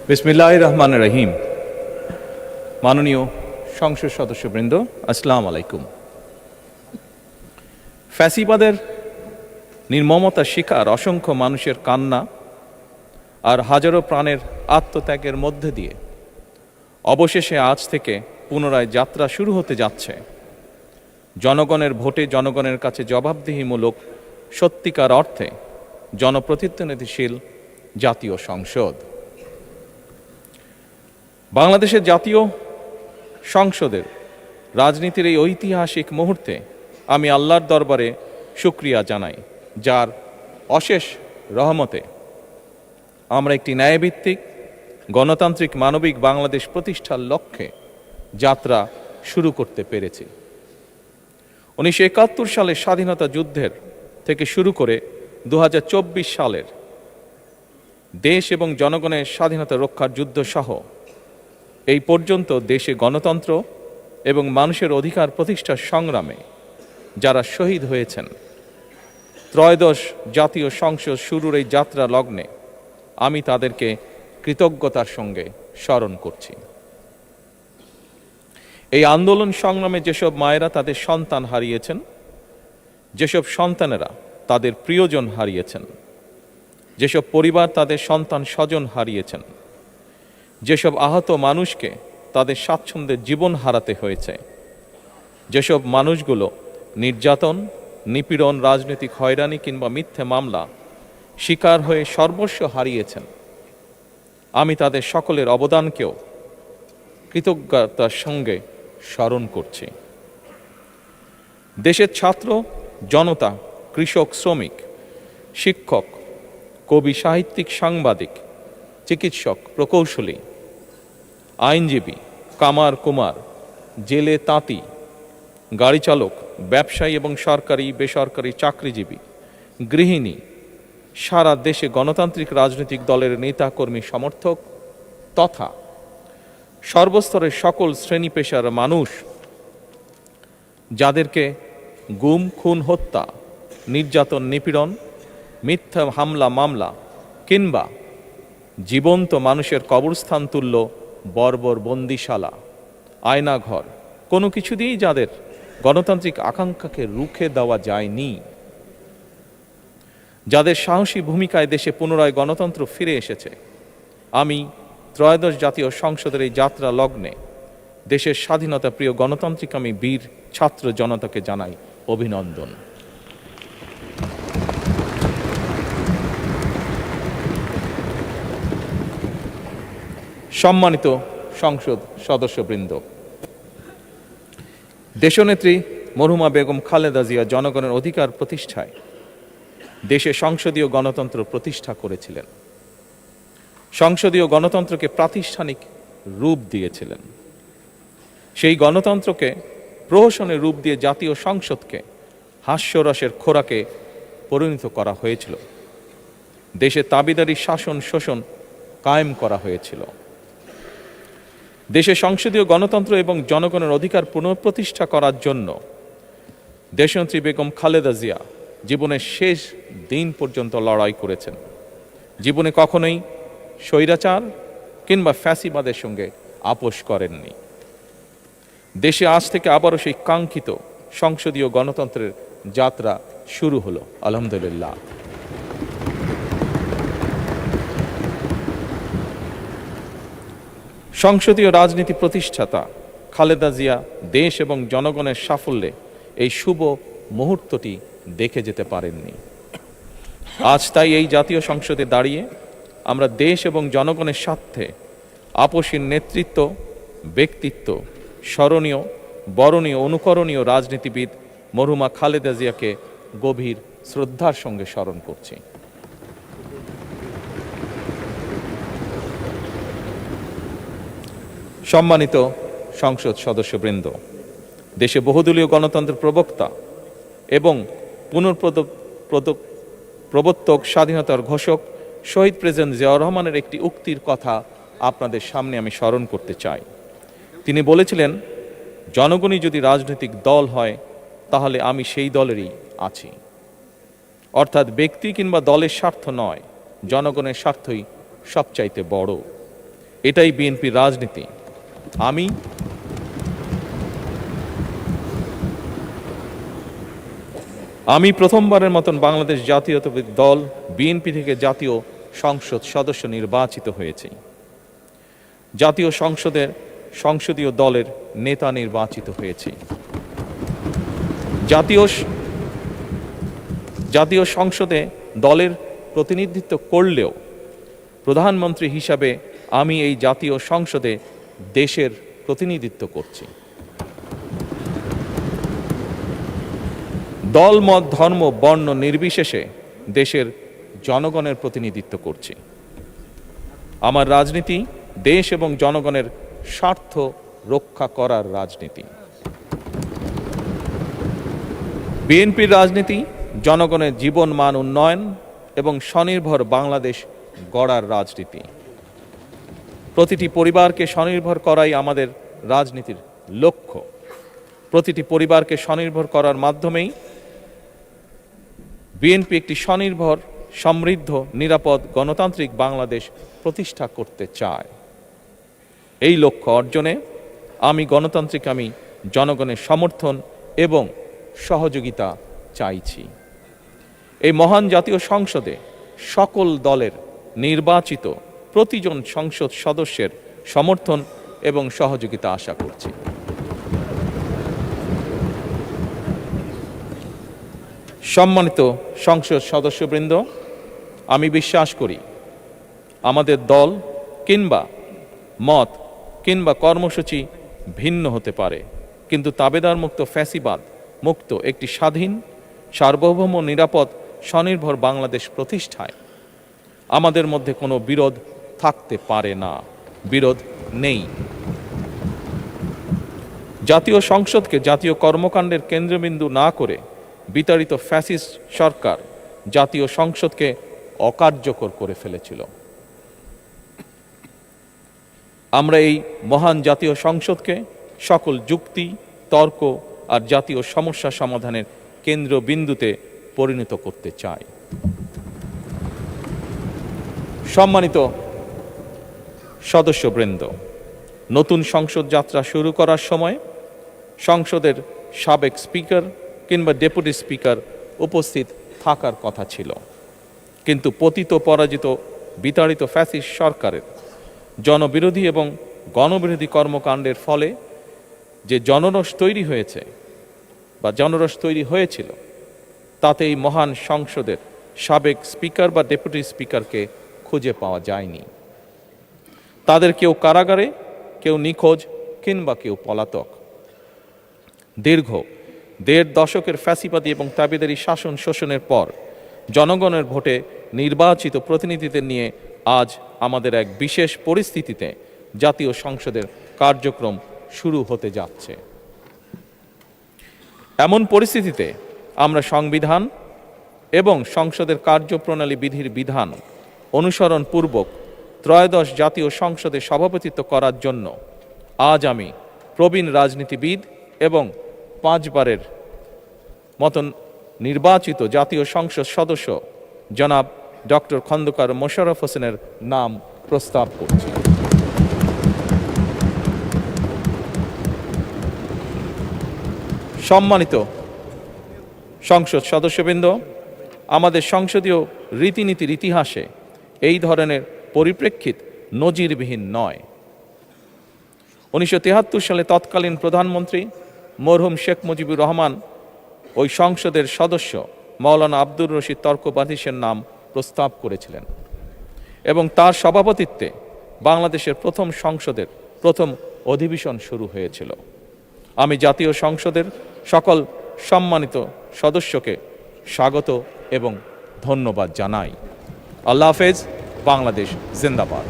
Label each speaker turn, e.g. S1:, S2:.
S1: বিসমিল্লাহির রহমানির রহিম। মাননীয় সংসদ সদস্যবৃন্দ, আসসালামু আলাইকুম। ফ্যাসিবাদের নির্মমতার শিকার অসংখ্য মানুষের কান্না আর হাজারো প্রাণের আত্মত্যাগের মধ্যে দিয়ে অবশেষে আজ থেকে পুনরায় যাত্রা শুরু হতে যাচ্ছে জনগণের ভোটে জনগণের কাছে জবাবদিহিমূলক সত্যিকার অর্থে জনপ্রতিনিধিশীল জাতীয় সংসদ। বাংলাদেশের জাতীয় সংসদের রাজনীতির এই ঐতিহাসিক মুহূর্তে আমি আল্লাহর দরবারে শুকরিয়া জানাই, যার অশেষ রহমতে আমরা একটি ন্যায়ভিত্তিক গণতান্ত্রিক মানবিক বাংলাদেশ প্রতিষ্ঠার লক্ষ্যে যাত্রা শুরু করতে পেরেছি। 1971 সালের স্বাধীনতা যুদ্ধের থেকে শুরু করে 2024 সালের দেশ এবং জনগণের স্বাধীনতা রক্ষার যুদ্ধ সহ এই পর্যন্ত দেশে গণতন্ত্র এবং মানুষের অধিকার প্রতিষ্ঠার সংগ্রামে যারা শহীদ হয়েছেন, ত্রয়োদশ জাতীয় সংসদ শুরুর এই যাত্রা লগ্নে আমি তাদেরকে কৃতজ্ঞতার সঙ্গে স্মরণ করছি। এই আন্দোলন সংগ্রামে যেসব মায়েরা তাদের সন্তান হারিয়েছেন, যেসব সন্তানেরা তাদের প্রিয়জন হারিয়েছেন, যেসব পরিবার তাদের সন্তান স্বজন হারিয়েছেন, যেসব আহত মানুষকে তাদের স্বাচ্ছন্দ্যের জীবন হারাতে হয়েছে, যেসব মানুষগুলো নির্যাতন, নিপীড়ন, রাজনৈতিক হয়রানি কিংবা মিথ্যে মামলা শিকার হয়ে সর্বস্ব হারিয়েছেন, আমি তাদের সকলের অবদানকেও কৃতজ্ঞতার সঙ্গে স্মরণ করছি। দেশের ছাত্র জনতা, কৃষক, শ্রমিক, শিক্ষক, কবি, সাহিত্যিক, সাংবাদিক, চিকিৎসক, প্রকৌশলী, আইনজীবী, কামার কুমার, জেলে তাঁতি, গাড়ি চালক, ব্যবসায়ী এবং সরকারি বেসরকারি চাকরিজীবী, গৃহিণী, সারা দেশে গণতান্ত্রিক রাজনৈতিক দলের নেতা কর্মী সমর্থক তথা সর্বস্তরের সকল শ্রেণী পেশার মানুষ যাদেরকে গুম, খুন, হত্যা, নির্যাতন, নিপীড়ন, মিথ্যা হামলা মামলা কিংবা জীবন্ত মানুষের কবরস্থান তুল্য বর্বর বন্দিশালা, আয়নাঘর, কোনো কিছু দিয়েই যাদের গণতান্ত্রিক আকাঙ্ক্ষাকে রুখে দেওয়া যায়নি, যাদের সাহসী ভূমিকায় দেশে পুনরায় গণতন্ত্র ফিরে এসেছে, আমি ত্রয়োদশ জাতীয় সংসদের এই যাত্রা লগ্নে দেশের স্বাধীনতা প্রিয় গণতান্ত্রিকামী বীর ছাত্র জনতাকে জানাই অভিনন্দন। সম্মানিত সংসদ সদস্যবৃন্দ, দেশনেত্রী মরহুমা বেগম খালেদা জিয়া জনগণের অধিকার প্রতিষ্ঠায় দেশে সংসদীয় গণতন্ত্র প্রতিষ্ঠা করেছিলেন, সংসদীয় গণতন্ত্রকে প্রাতিষ্ঠানিক রূপ দিয়েছিলেন। সেই গণতন্ত্রকে প্রহসনের রূপ দিয়ে জাতীয় সংসদকে হাস্যরসের খোরাকে পরিণত করা হয়েছিল। দেশে তাবিদারি শাসন শোষণ কায়েম করা হয়েছিল। দেশে সংসদীয় গণতন্ত্র এবং জনগণের অধিকার পুনঃপ্রতিষ্ঠা করার জন্য দেশনেত্রী বেগম খালেদা জিয়া জীবনের শেষ দিন পর্যন্ত লড়াই করেছেন। জীবনে কখনোই স্বৈরাচার কিংবা ফ্যাসিবাদের সঙ্গে আপোষ করেননি। দেশে আজ থেকে আবারও সেই কাঙ্ক্ষিত সংসদীয় গণতন্ত্রের যাত্রা শুরু হলো, আলহামদুলিল্লাহ। সংসদীয় রাজনীতি প্রতিষ্ঠাতা খালেদা জিয়া দেশ এবং জনগণের সাফল্যে এই শুভ মুহূর্তটি দেখে যেতে পারেননি। আজ তাই এই জাতীয় সংসদে দাঁড়িয়ে আমরা দেশ এবং জনগণের স্বার্থে আপসীর নেতৃত্ব, ব্যক্তিত্ব, স্মরণীয়, বরণীয়, অনুকরণীয় রাজনীতিবিদ মরহুমা খালেদা জিয়াকে গভীর শ্রদ্ধার সঙ্গে স্মরণ করছি। সম্মানিত সংসদ সদস্যবৃন্দ, দেশে বহুদলীয় গণতন্ত্রের প্রবক্তা এবং প্রবর্তক, স্বাধীনতার ঘোষক শহীদ প্রেসিডেন্ট জিয়াউর রহমানের একটি উক্তির কথা আপনাদের সামনে আমি স্মরণ করতে চাই। তিনি বলেছিলেন, জনগণই যদি রাজনৈতিক দল হয় তাহলে আমি সেই দলেরই আছি। অর্থাৎ ব্যক্তি কিংবা দলের স্বার্থ নয়, জনগণের স্বার্থই সবচাইতে বড়। এটাই বিএনপির রাজনীতি। আমি প্রথমবারের মতন বাংলাদেশ জাতীয়তাবাদী দল বিএনপি থেকে জাতীয় সংসদ সদস্য নির্বাচিত হয়েছি। জাতীয় সংসদের সংসদীয় দলের নেতা নির্বাচিত হয়েছি। জাতীয় সংসদে দলের প্রতিনিধিত্ব করলেও প্রধানমন্ত্রী হিসাবে আমি এই জাতীয় সংসদে দেশের প্রতিনিধিত্ব করছি। দল, মত, ধর্ম, বর্ণ নির্বিশেষে দেশের জনগণের প্রতিনিধিত্ব করছি। আমার রাজনীতি দেশ এবং জনগণের স্বার্থ রক্ষা করার রাজনীতি। বিএনপির রাজনীতি জনগণের জীবন মান উন্নয়ন এবং স্বনির্ভর বাংলাদেশ গড়ার রাজনীতি। প্রতিটি পরিবারকে স্বনির্ভর করাই আমাদের রাজনীতির লক্ষ্য। প্রতিটি পরিবারকে স্বনির্ভর করার মাধ্যমেই বিএনপি একটি স্বনির্ভর, সমৃদ্ধ, নিরাপদ, গণতান্ত্রিক বাংলাদেশ প্রতিষ্ঠা করতে চায়। এই লক্ষ্য অর্জনে আমি জনগণের সমর্থন এবং সহযোগিতা চাইছি। এই মহান জাতীয় সংসদে সকল দলের নির্বাচিত প্রতিজন সংসদ সদস্যের সমর্থন এবং সহযোগিতা আশা করছি। সম্মানিত সংসদ সদস্যবৃন্দ, আমি বিশ্বাস করি আমাদের দল কিংবা মত কিংবা কর্মসূচি ভিন্ন হতে পারে, কিন্তু তাবেদার মুক্ত, ফ্যাসিবাদ মুক্ত একটি স্বাধীন, সার্বভৌম, নিরাপদ, স্বনির্ভর বাংলাদেশ প্রতিষ্ঠায় আমাদের মধ্যে কোনো বিরোধ থাকতে পারে না, বিরোধ নেই। জাতীয় সংসদকে জাতীয় কর্মকাণ্ডের কেন্দ্রবিন্দু না করে বিতাড়িত ফ্যাসিস্ট সরকার জাতীয় সংসদকে অকার্যকর করে ফেলেছিল। আমরা এই মহান জাতীয় সংসদকে সকল যুক্তি, তর্ক আর জাতীয় সমস্যা সমাধানের কেন্দ্রবিন্দুতে পরিণত করতে চাই। সম্মানিত সদস্যবৃন্দ, নতুন সংসদ যাত্রা শুরু করার সময় সংসদের সাবেক স্পিকার কিংবা ডেপুটি স্পিকার উপস্থিত থাকার কথা ছিল, কিন্তু পতিত, পরাজিত, বিতাড়িত ফ্যাসিস্ট সরকারের জনবিরোধী এবং গণবিরোধী কর্মকাণ্ডের ফলে যে জনরোষ তৈরি হয়েছিল তাতে এই মহান সংসদের সাবেক স্পিকার বা ডেপুটি স্পিকারকে খুঁজে পাওয়া যায়নি। তাদের কেউ কারাগারে, কেউ নিখোঁজ কিংবা কেউ পলাতক। দীর্ঘ ১.৫ দশকের ফ্যাসিবাদী এবং তাবেদারি শাসন শোষণের পর জনগণের ভোটে নির্বাচিত প্রতিনিধিদের নিয়ে আজ আমাদের এক বিশেষ পরিস্থিতিতে জাতীয় সংসদের কার্যক্রম শুরু হতে যাচ্ছে। এমন পরিস্থিতিতে আমরা সংবিধান এবং সংসদের কার্যপ্রণালী বিধির বিধান অনুসরণ পূর্বক ত্রয়োদশ জাতীয় সংসদে সভাপতিত্ব করার জন্য আজ আমি প্রবীণ রাজনীতিবিদ এবং 5 বারের মতন নির্বাচিত জাতীয় সংসদ সদস্য জনাব ডক্টর খন্দকার মোশাররফ হোসেনের নাম প্রস্তাব করছি। সম্মানিত সংসদ সদস্যবৃন্দ, আমাদের সংসদীয় রীতিনীতির ইতিহাসে এই ধরনের পরিপ্রেক্ষিত নজিরবিহীন নয়। 1973 সালে তৎকালীন প্রধানমন্ত্রী মরহুম শেখ মুজিবুর রহমান ওই সংসদের সদস্য মাওলানা আব্দুর রশিদ তর্কবাদীশের নাম প্রস্তাব করেছিলেন এবং তার সভাপতিত্বে বাংলাদেশের প্রথম সংসদের প্রথম অধিবেশন শুরু হয়েছিল। আমি জাতীয় সংসদের সকল সম্মানিত সদস্যকে স্বাগত এবং ধন্যবাদ জানাই। আল্লাহ হাফেজ। বাংলাদেশ জিন্দাবাদ।